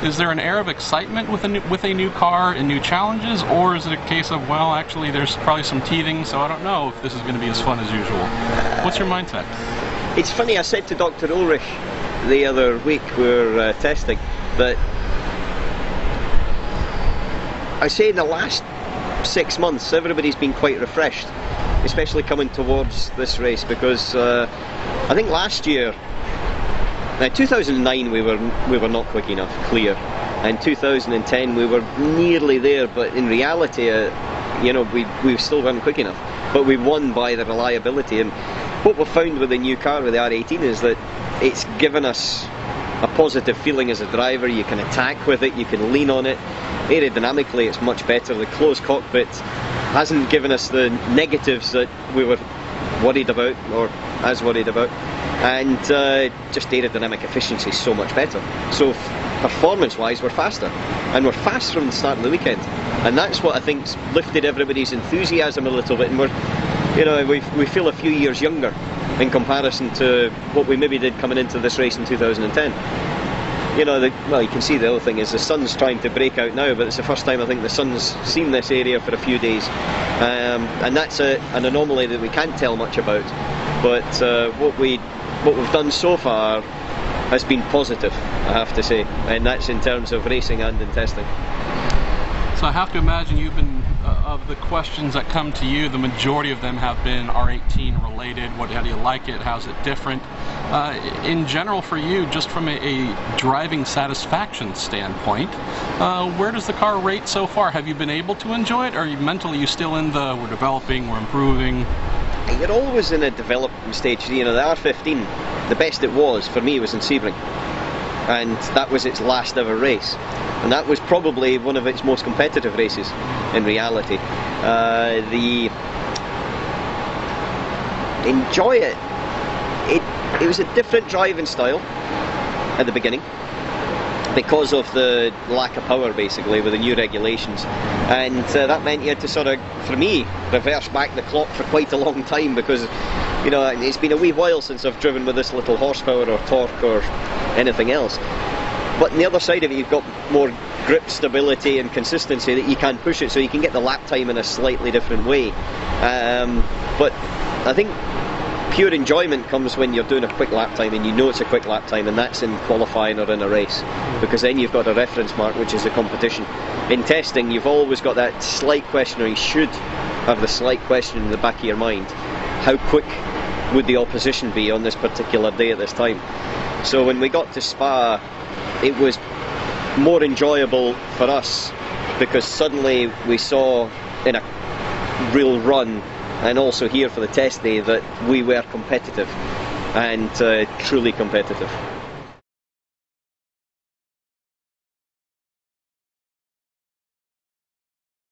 Is there an air of excitement with a new car and new challenges, or is it a case of, well, actually there's probably some teething, so I don't know if this is going to be as fun as usual? What's your mindset? It's funny, I said to Dr. Ulrich the other week we were testing that I say in the last 6 months everybody's been quite refreshed, especially coming towards this race, because I think last year, now 2009 we were not quick enough, clear, and 2010 we were nearly there, but in reality you know, we still weren't quick enough, but we won by the reliability. And what we've found with the new car, with the R18, is that it's given us a positive feeling as a driver. You can attack with it, you can lean on it. Aerodynamically it's much better. The closed cockpit hasn't given us the negatives that we were worried about, or as worried about, and just aerodynamic efficiency is so much better. So performance wise we're faster, and we're fast from the start of the weekend, and that's what I think's lifted everybody's enthusiasm a little bit, and we're, you know, we feel a few years younger in comparison to what we maybe did coming into this race in 2010. You know, well, you can see the other thing is the sun's trying to break out now, but it's the first time I think the sun's seen this area for a few days, and that's an anomaly that we can't tell much about, but what we've done so far has been positive, I have to say, and that's in terms of racing and in testing. So I have to imagine you've been, of the questions that come to you, the majority of them have been R18 related. How do you like it? How's it different? In general for you, just from a driving satisfaction standpoint, where does the car rate so far? Have you been able to enjoy it, or are you mentally still in the, we're developing, we're improving? You're always in a development stage. You know, the R15, the best it was for me was in Sebring, and that was its last ever race, and that was probably one of its most competitive races in reality. Enjoy it. It was a different driving style at the beginning because of the lack of power, basically, with the new regulations, and that meant you had to sort of, for me, reverse back the clock for quite a long time, because, you know, it's been a wee while since I've driven with this little horsepower or torque or anything else. But on the other side of it, you've got more grip stability and consistency that you can push it, so you can get the lap time in a slightly different way. But I think pure enjoyment comes when you're doing a quick lap time and you know it's a quick lap time, and that's in qualifying or in a race, because then you've got a reference mark, which is the competition. In testing, you've always got that slight question, or you should have the slight question in the back of your mind: how quick would the opposition be on this particular day at this time? So when we got to Spa, it was more enjoyable for us, because suddenly we saw in a real run, and also here for the test day, that we were competitive, and truly competitive.